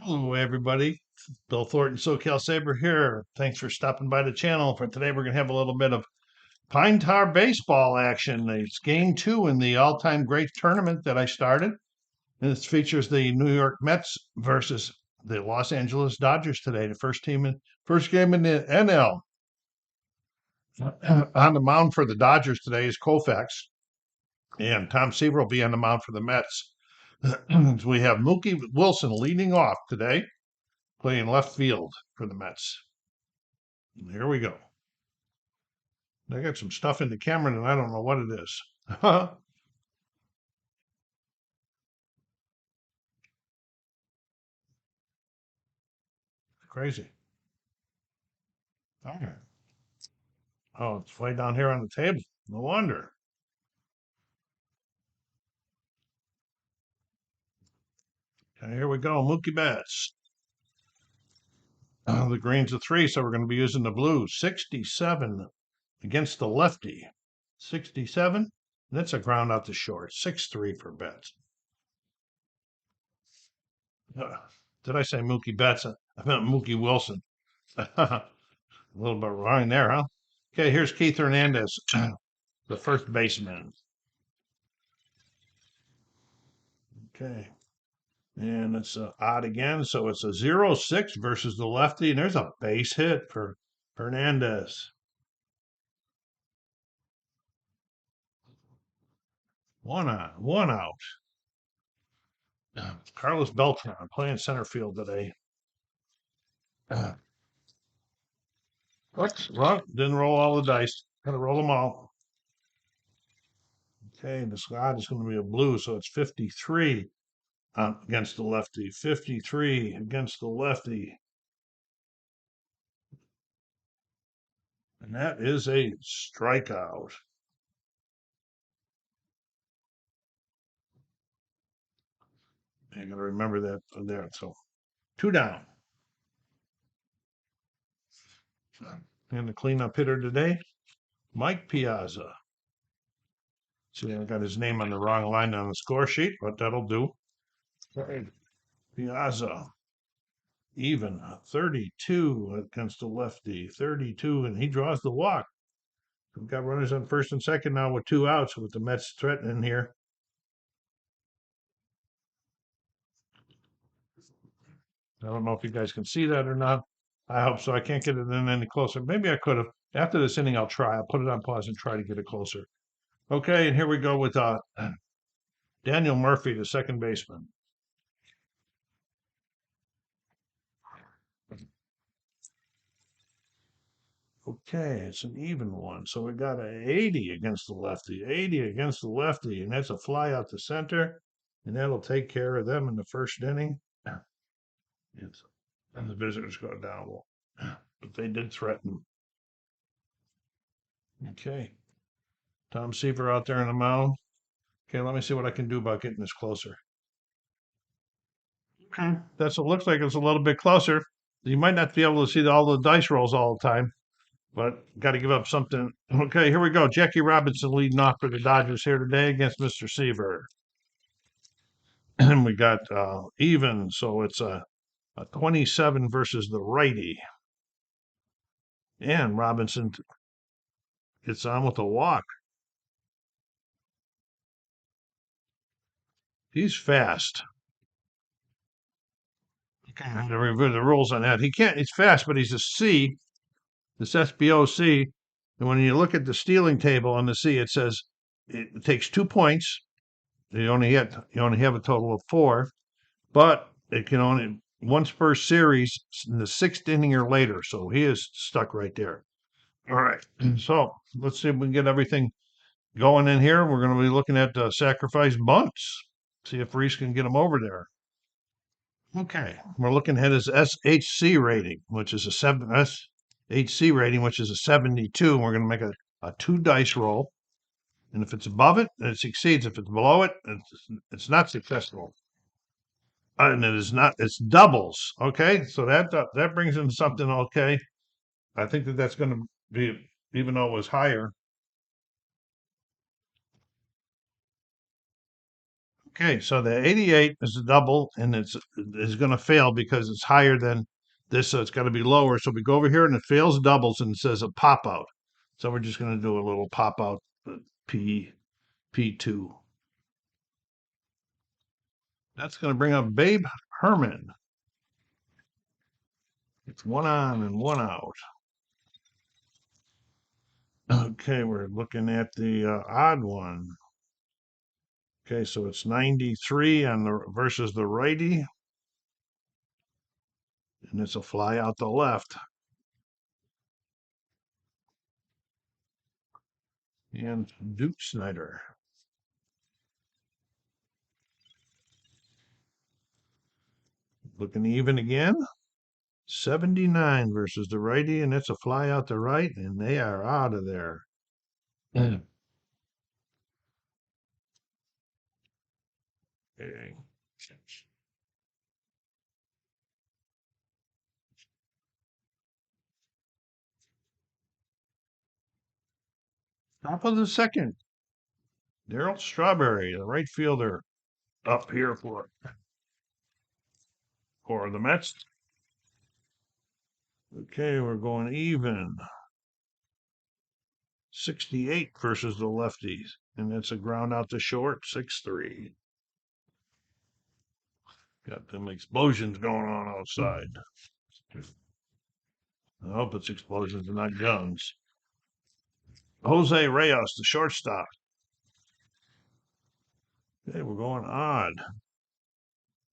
Hello, everybody. Bill Thornton, SoCal Saber here. Thanks for stopping by the channel. For today, we're going to have a little bit of Pine Tar baseball action. It's game two in the all-time great tournament that I started. And this features the New York Mets versus the Los Angeles Dodgers today. The first game in the NL. On the mound for the Dodgers today is Koufax, and Tom Seaver will be on the mound for the Mets. We have Mookie Wilson leading off today, playing left field for the Mets. And here we go. I got some stuff in the camera and I don't know what it is. Crazy. Okay. Oh, it's way down here on the table. No wonder. Okay, here we go. Mookie Betts. The green's a 3, so we're going to be using the blue. 67 against the lefty. 67. That's a ground out to short. 6-3 for Betts. Did I say Mookie Betts? I meant Mookie Wilson. A little bit wrong there, huh? Okay, here's Keith Hernandez, the first baseman. Okay. And it's odd again, so it's a 0-6 versus the lefty, and there's a base hit for Hernandez. One out. Carlos Beltran playing center field today. What? Well, didn't roll all the dice. Gotta roll them all. Okay, the slot is going to be a blue, so it's 53 against the lefty. 53 against the lefty. And that is a strikeout. I got to remember that there. So 2 down. And the cleanup hitter today, Mike Piazza. See, I got his name on the wrong line on the score sheet, but that'll do. Piazza, even 32 against the lefty, 32, and he draws the walk. We've got runners on first and second now with 2 outs, with the Mets threatening here. I don't know if you guys can see that or not. I hope so. I can't get it in any closer. Maybe I could have. After this inning, I'll try. I'll put it on pause and try to get it closer. Okay, and here we go with Daniel Murphy, the second baseman. Okay, it's an even one. So we got an 80 against the lefty, 80 against the lefty, and that's a fly out to center, and that'll take care of them in the first inning. And the visitors go down. But they did threaten. Okay. Tom Seaver out there on the mound. Okay, let me see what I can do about getting this closer. Okay, that's what looks like it's a little bit closer. You might not be able to see all the dice rolls all the time, but got to give up something. Okay, here we go. Jackie Robinson leading off for the Dodgers here today against Mr. Seaver. And we got even, so it's a 27 versus the righty. And Robinson gets on with a walk. He's fast. Okay, I had to review the rules on that. He's fast, but he's a C. This SBOC. And when you look at the stealing table on the C, it says it takes 2 points. You only have a total of 4, but it can only once per series in the 6th inning or later. So he is stuck right there. All right. So let's see if we can get everything going in here. We're going to be looking at sacrifice bunts. See if Reese can get them over there. Okay. We're looking at his SHC rating, which is a 72. And we're going to make a 2 dice roll. And if it's above it, it succeeds. If it's below it, it's not successful. And it is not, it's doubles. Okay. So that brings in something okay. I think that's going to be, even though it was higher. Okay, so the 88 is a double, and it's going to fail because it's higher than this, so it's got to be lower. So we go over here, and it fails doubles, and it says a pop out. So we're just going to do a little pop out P P2. That's going to bring up Babe Herman. It's one on and one out. Okay, we're looking at the odd one. Okay, so it's 93 on the versus the righty, and it's a fly out the left. And Duke Snyder. Looking even again. 79 versus the righty, and it's a fly out the right, and they are out of there. Okay. Top of the second, Daryl Strawberry, the right fielder, up here for the Mets. Okay, we're going even. 68 versus the lefties, and that's a ground out to short, 6-3. Got them explosions going on outside. I hope it's explosions and not guns. Jose Reyes, the shortstop. Okay, we're going odd.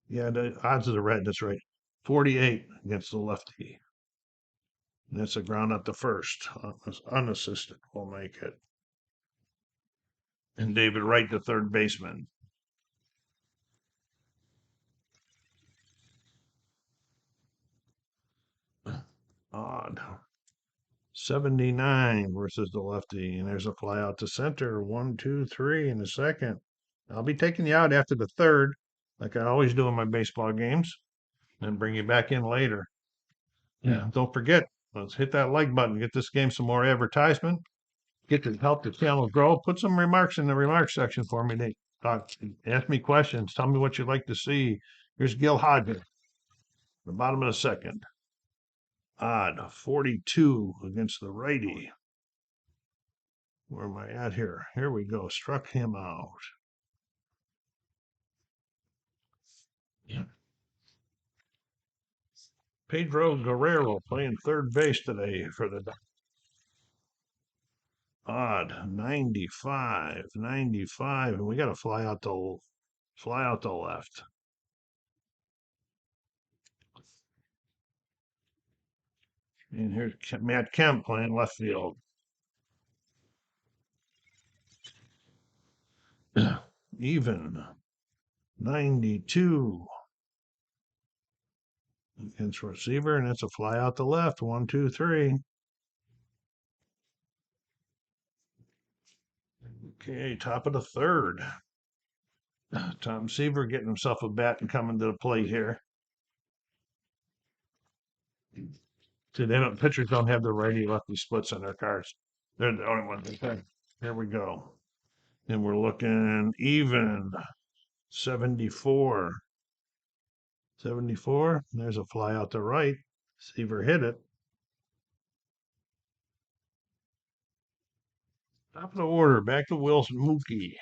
Yeah, the odds of the red, that's right. 48 against the lefty. And that's a ground out to first. Unassisted will make it. And David Wright, the third baseman. Odd. 79 versus the lefty. And there's a fly out to center. 1, 2, 3 in the second. I'll be taking you out after the third, like I always do in my baseball games, and bring you back in later. Yeah. Don't forget, let's hit that like button. Get this game some more advertisement. Get to help the channel grow. Put some remarks in the remarks section for me. They ask me questions. Tell me what you'd like to see. Here's Gil Hodges, the bottom of the second. Odd 42 against the righty. Where am I at here? Here we go. Struck him out. Yeah. Pedro Guerrero playing third base today for the odd 95, and we got to fly out the left. And here's Matt Kemp playing left field. Even 92 against receiver, and it's a fly out the left. 1, 2, 3. Okay, top of the third. Tom Seaver getting himself a bat and coming to the plate here. See, pitchers don't have the righty lefty splits on their cards. They're the only ones. Okay, here we go. And we're looking even 74. 74. There's a fly out the right. Seaver hit it. Top of the order. Back to Wilson Mookie.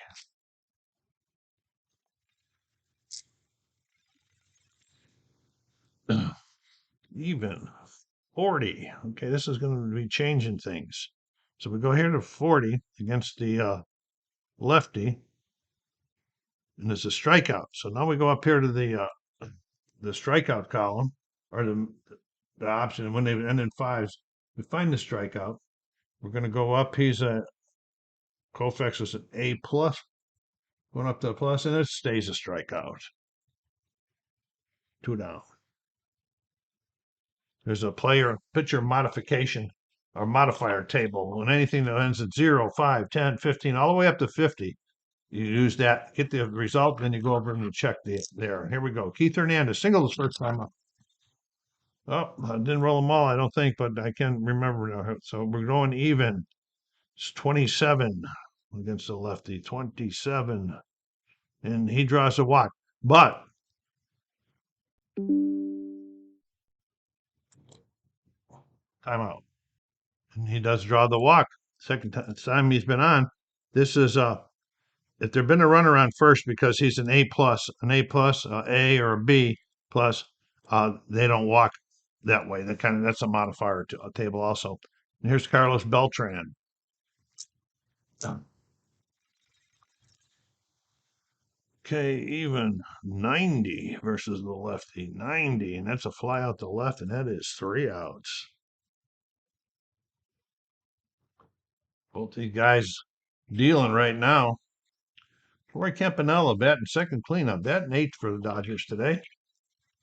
Even 40. Okay, this is going to be changing things. So we go here to 40 against the lefty, and it's a strikeout. So now we go up here to the strikeout column, or the option. And when they end in fives, we find the strikeout. We're going to go up. He's a Koufax is an A plus, going up to a plus, and it stays a strikeout. 2 down. There's a pitcher modification or modifier table. When anything that ends at 0, 5, 10, 15, all the way up to 50, you use that, get the result, then you go over and you check there. Here we go. Keith Hernandez, single his first time up. Oh, I didn't roll them all, I don't think, but I can't remember now. So we're going even. It's 27 against the lefty. 27. and he draws a walk. But timeout. And he does draw the walk. Second time he's been on. This is if there'd been a runner on first because he's an A plus, A or a B plus, they don't walk that way. That's a modifier to a table also. And here's Carlos Beltran. Okay, even 90 versus the lefty. 90, and that's a fly out the left, and that is 3 outs. Both these guys dealing right now. Roy Campanella batting second cleanup, batting eighth for the Dodgers today.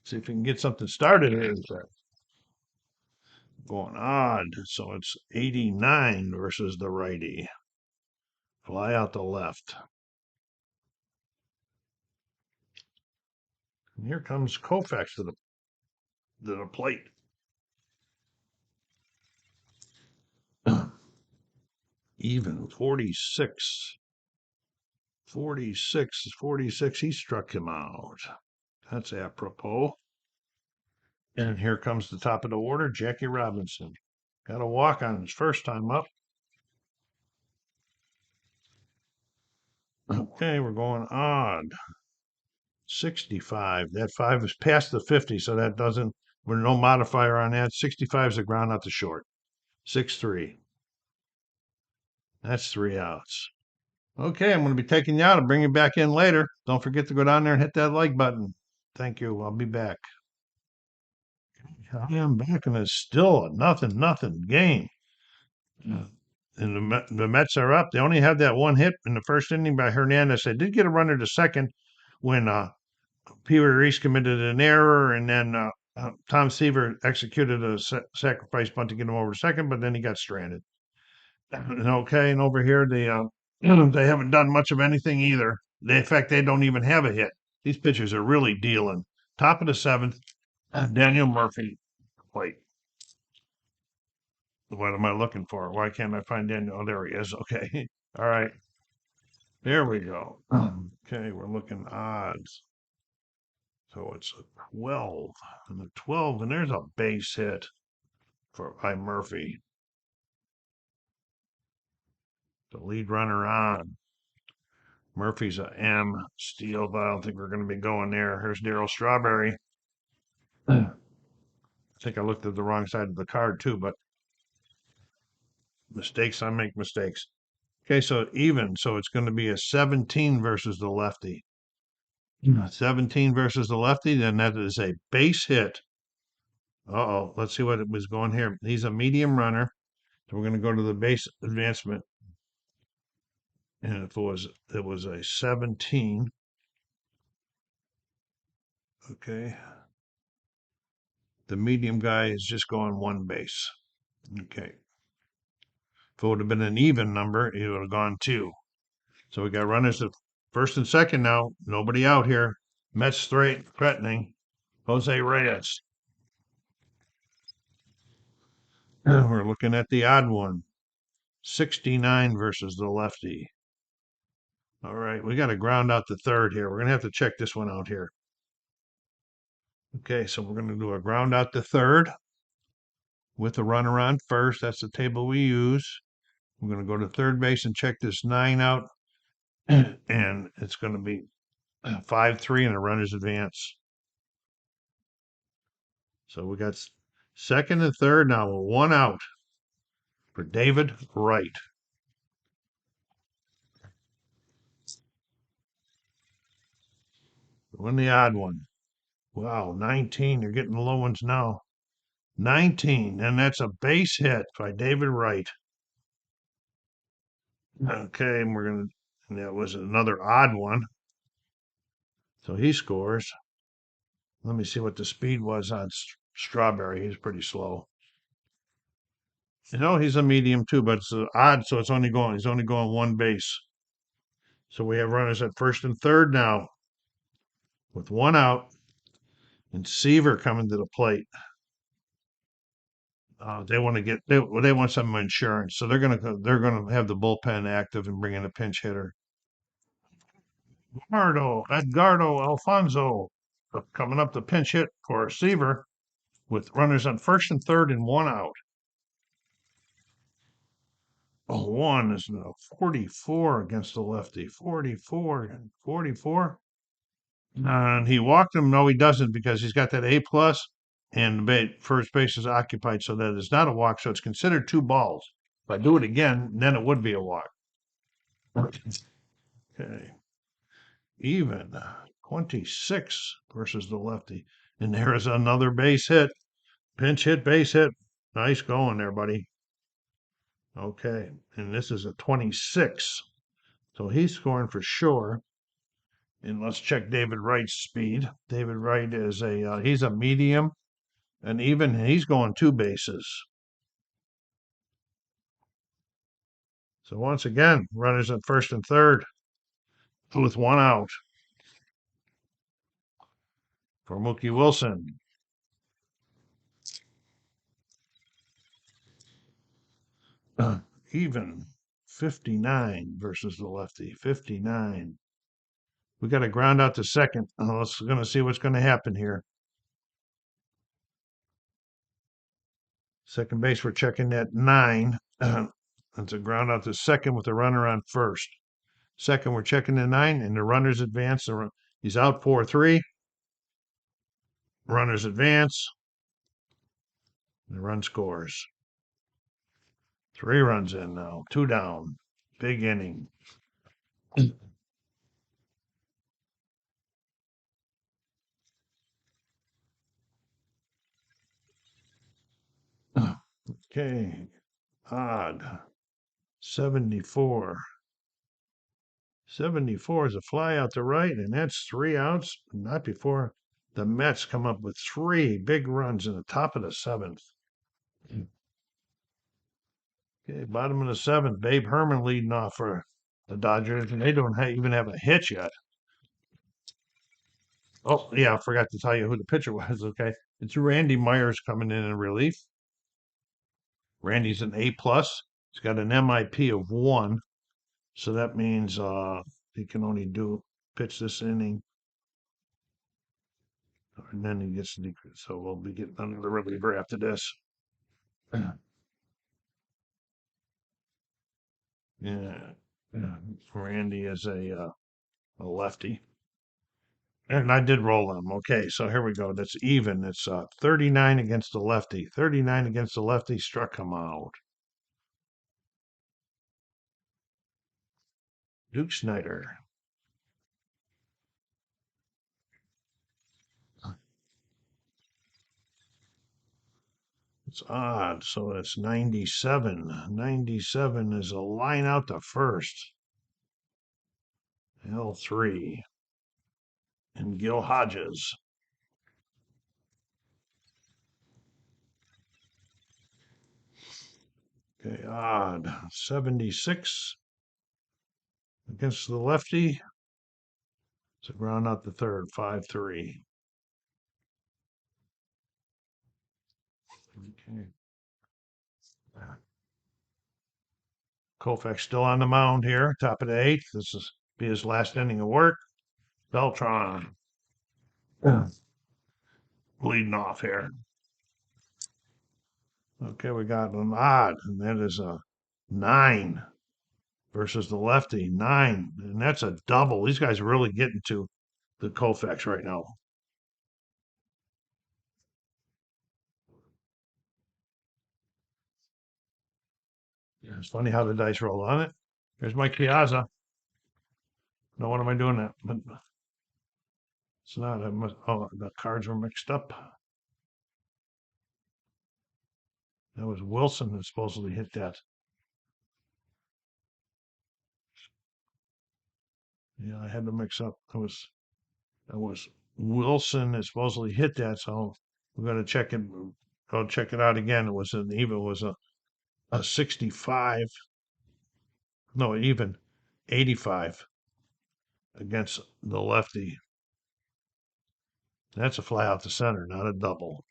See if we can get something started here. Going odd. So it's 89 versus the righty. Fly out the left. And here comes Koufax to the plate. Even 46. 46. He struck him out. That's apropos. And here comes the top of the order, Jackie Robinson. Got a walk on his first time up. Okay, we're going odd. 65. That 5 is past the 50, so that doesn't, we're no modifier on that. 65 is a ground out to short. 6-3. That's 3 outs. Okay, I'm going to be taking you out and bring you back in later. Don't forget to go down there and hit that like button. Thank you. I'll be back. I am back, and it's still a nothing game. And the Mets are up. They only had that one hit in the first inning by Hernandez. They did get a runner to second when Peter Reese committed an error, and then Tom Seaver executed a sacrifice bunt to get him over to second, but then he got stranded. And okay, and over here they they haven't done much of anything either. In fact, they don't even have a hit. These pitchers are really dealing. Top of the seventh, Daniel Murphy. Wait, what am I looking for? Why can't I find Daniel? Oh, there he is. Okay, all right, there we go. Okay, we're looking odds. So it's a 12 and a 12, and there's a base hit by Murphy. The lead runner on. Murphy's a M. Steele, but I don't think we're going to be going there. Here's Darryl Strawberry. I think I looked at the wrong side of the card too, but mistakes, I make mistakes. Okay, so even, so it's going to be a 17 versus the lefty. 17 versus the lefty, then that is a base hit. Uh-oh, let's see what it was going here. He's a medium runner. So we're going to go to the base advancement. And if it was a 17. Okay. The medium guy is just going one base. Okay. If it would have been an even number, it would have gone 2. So we got runners at first and second now. Nobody out here. Mets straight, threatening. Jose Reyes. We're looking at the odd one. 69 versus the lefty. All right, we got to ground out the third here. We're going to have to check this one out here. Okay, so we're going to do a ground out the third with the runner on first. That's the table we use. We're going to go to third base and check this 9 out, and it's going to be 5-3 and a runner's advance. So we got second and third now, 1 out for David Wright. Win the odd one. Wow, 19. You're getting the low ones now. 19, and that's a base hit by David Wright. Okay, and and that was another odd one. So he scores. Let me see what the speed was on Strawberry. He's pretty slow. You know, he's a medium too, but it's odd, so he's only going one base. So we have runners at first and third now with 1 out, and Seaver coming to the plate. They want some insurance, so they're gonna have the bullpen active and bring in a pinch hitter. Edgardo Alfonso coming up the pinch hit for Seaver with runners on first and third and one out. Oh, one is 44 against the lefty. 44 and 44. And he walked him. No, he doesn't because he's got that A plus and the first base is occupied, so that is not a walk. So it's considered two balls. If I do it again, then it would be a walk. Okay. Even 26 versus the lefty. And there is another base hit. Pinch hit, base hit. Nice going there, buddy. Okay. And this is a 26. So he's scoring for sure. And let's check David Wright's speed. David Wright is he's a medium. And even he's going two bases. So once again, runners at first and third with one out for Mookie Wilson. Even 59 versus the lefty. 59. We got to ground out to second. Let's going to see what's going to happen here. Second base, we're checking at 9. That's a ground out to second with the runner on first. Second, we're checking the 9, and the runners advance. He's out 4-3. Runners advance. The run scores. 3 runs in now. 2 down. Big inning. Okay. Odd. 74. 74 is a fly out to right, and that's 3 outs. Not before the Mets come up with 3 big runs in the top of the 7th. Okay, bottom of the 7th, Babe Herman leading off for the Dodgers, and they don't even have a hit yet. Oh, yeah, I forgot to tell you who the pitcher was. Okay, it's Randy Myers coming in relief. Randy's an A plus. He's got an MIP of 1, so that means he can only pitch this inning, and then he gets the. So we'll be getting another reliever after this. Yeah, Randy is a lefty. And I did roll them. Okay, so here we go. That's even. It's 39 against the lefty. 39 against the lefty. Struck him out. Duke Snyder. It's odd. So it's 97. 97 is a line out to first. L3. And Gil Hodges. Okay, odd. 76 against the lefty. So ground out the third. 5-3. Okay. Koufax still on the mound here, top of the 8th. This is be his last inning of work. Beltran leading off here. Okay, we got an odd, and that is a 9 versus the lefty. 9, and that's a double. These guys are really getting to the Koufax right now. Yeah, it's funny how the dice roll on it. There's Mike Piazza. No, what am I doing that? But it's not. Oh, the cards were mixed up. That was Wilson that supposedly hit that. Yeah, I had to mix up. That was Wilson that supposedly hit that. So we're gonna check it. Go check it out again. It was an even. It was a 65. No, even 85 against the lefty. That's a fly out the center, not a double.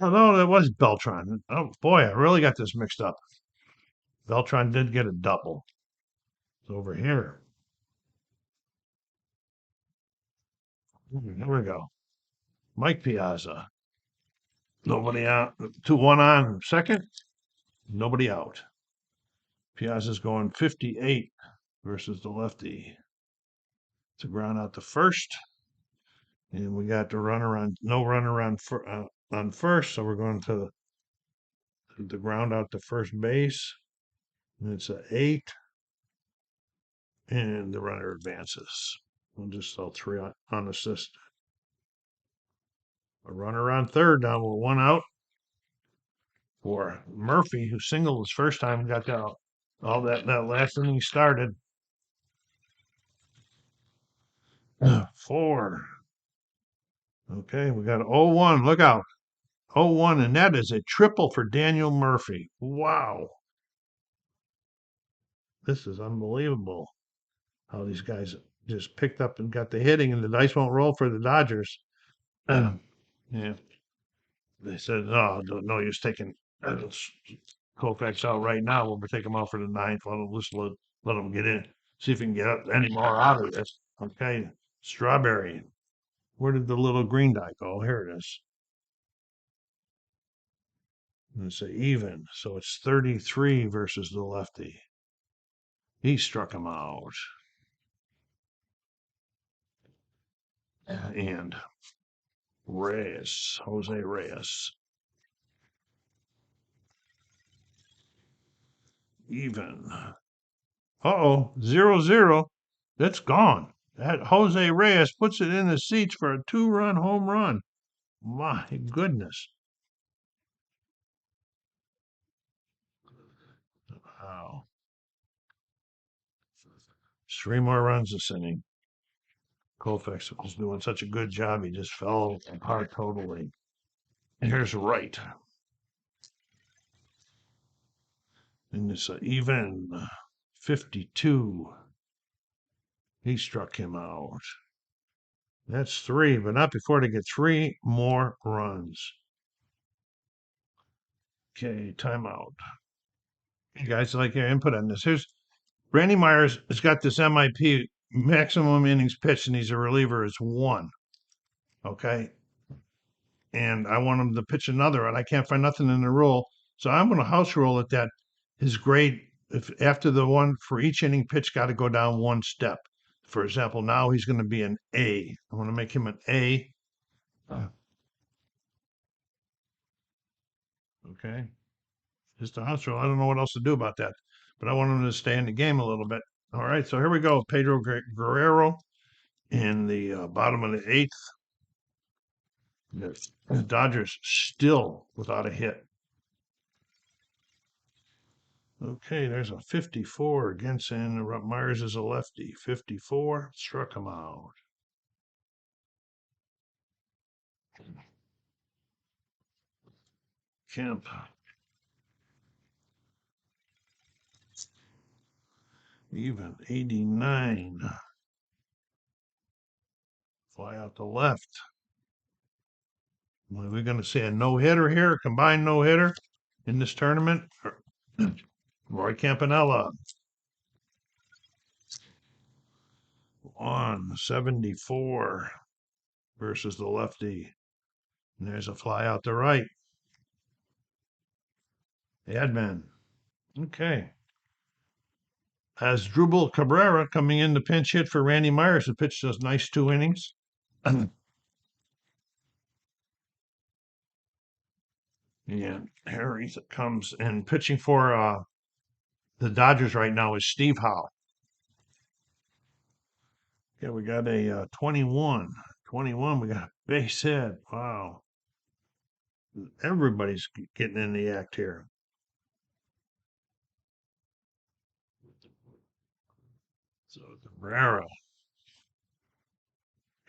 Oh no, that was Beltran. Oh boy, I really got this mixed up. Beltran did get a double. It's over here. Here we go. Mike Piazza. Nobody out. 2-1 on second. Nobody out. Piazza's going 58 versus the lefty. It's a ground out to first. And we got the runner on, no runner on first. So we're going to the ground out to first base. And it's an 8. And the runner advances. We'll just sell 3 unassisted. A runner on third now with 1 out for Murphy, who singled his first time, got out. All that last inning started. 4. Okay, we got 0-1. Look out. 0-1, and that is a triple for Daniel Murphy. Wow. This is unbelievable how these guys just picked up and got the hitting, and the dice won't roll for the Dodgers. Yeah. They said, no use taking Koufax out right now. We'll take him out for the 9th. Let him get in. See if we can get any more out of this. Okay. Strawberry. Where did the little green die go? Here it is. And it's an even. So it's 33 versus the lefty. He struck him out. And Jose Reyes. Even. 0-0. That's gone. That Jose Reyes puts it in the seats for a 2-run home run. My goodness. Wow. 3 more runs this inning. Koufax was doing such a good job, he just fell apart totally. And here's Wright. And it's even 52. He struck him out. That's 3, but not before they get 3 more runs. Okay, timeout. You guys like your input on this? Here's Randy Myers has got this MIP, maximum innings pitched, and he's a reliever, is 1. Okay. And I want him to pitch another, and I can't find nothing in the rule. So I'm going to house rule it that his grade, if after the one for each inning pitch, got to go down 1 step. For example, now he's going to be an A. I want to make him an A. Okay. Just a house rule. I don't know what else to do about that, but I want him to stay in the game a little bit. All right. So here we go. Pedro Guerrero in the bottom of the 8th. The Dodgers still without a hit. Okay, there's a 54 against, and Myers is a lefty. 54, struck him out. Kemp. Even 89. Fly out to left. Are we going to see a no-hitter here, a combined no-hitter in this tournament? Roy Campanella. 174 versus the lefty. And there's a fly out to right. Adman. Okay. As Drupal Cabrera coming in to pinch hit for Randy Myers, who pitched those nice 2 innings. And Harry comes and pitching for the Dodgers right now is Steve Howe. Okay, we got a 21. 21, we got a base hit. Wow. Everybody's getting in the act here. So Cabrera.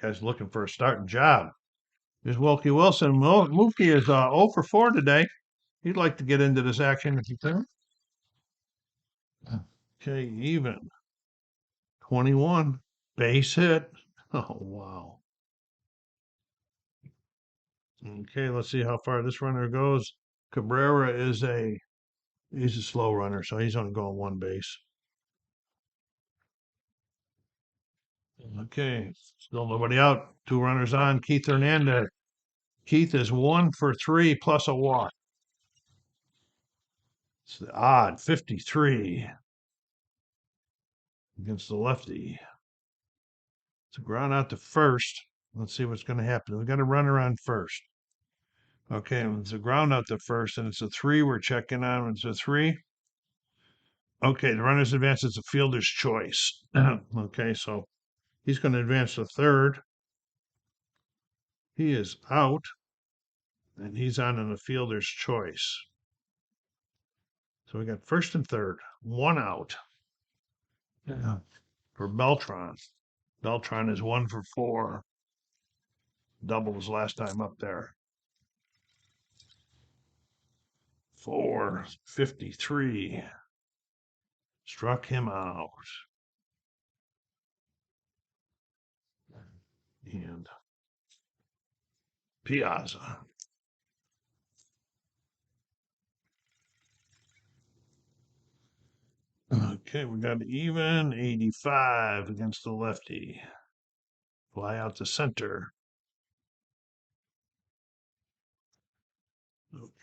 Guy's looking for a starting job. Here's Wilkie Wilson. Mookie is 0 for 4 today. He'd like to get into this action if he can. Okay, even. 21. Base hit. Oh, wow. Okay, let's see how far this runner goes. Cabrera is a He's a slow runner, so he's only going one base. Okay, still nobody out. Two runners on. Keith Hernandez. Keith is 1 for 3 plus a walk. It's the odd 53 against the lefty. It's a ground out to first. Let's see what's going to happen. We got a runner on first. Okay, it's a ground out to first, and it's a 3 we're checking on. It's a 3. Okay, the runner's advance is a fielder's choice. Okay, so he's going to advance to third. He is out, and he's on in the fielder's choice. So we got first and third, one out. Yeah. For Beltran. Beltran is 1 for 4. Double was last time up there. 453. Struck him out. And Piazza. Okay, we got even 85 against the lefty. Fly out to center.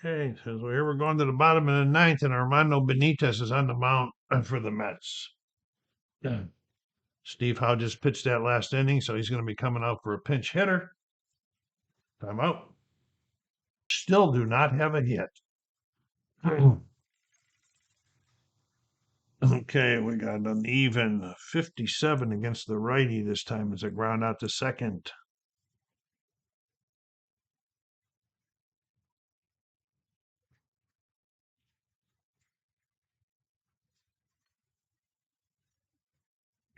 Okay, so here we're going to the bottom of the ninth, and Armando Benitez is on the mound for the Mets. Yeah. Steve Howe just pitched that last inning, so he's going to be coming out for a pinch hitter. Time out. Still do not have a hit. Okay, we got an even 57 against the righty this time as a ground out to second.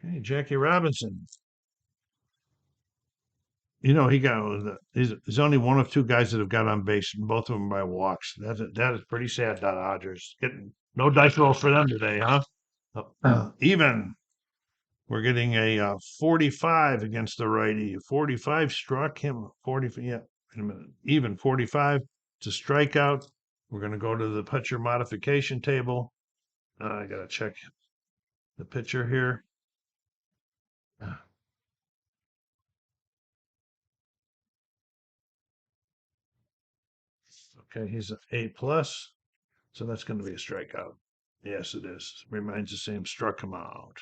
Okay, Jackie Robinson. You know, he's only one of two guys that have got on base, and both of them by walks. That is pretty sad. The Dodgers getting no dice rolls for them today, huh? Even we're getting a 45 against the righty. 45 struck him. 40. Yeah, wait a minute. Even 45 to strikeout. We're going to go to the pitcher modification table. I got to check the pitcher here. Okay, he's an A plus, so that's going to be a strikeout. Yes, it is. Remains the same. Struck him out.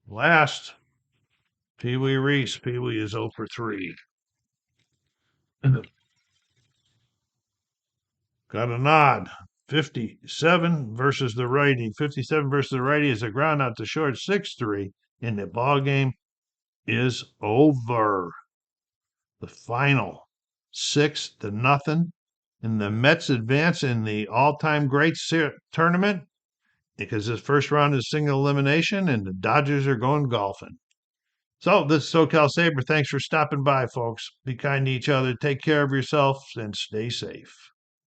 Last, Pee Wee Reese. Pee Wee is 0 for 3. Got a nod. 57 versus the righty. 57 versus the righty is a ground out to short 6-3, and the ball game is over. The final 6-0, and the Mets advance in the all-time great tournament because this first round is single elimination, and the Dodgers are going golfing. So this is SoCal Saber. Thanks for stopping by, folks. Be kind to each other. Take care of yourselves and stay safe.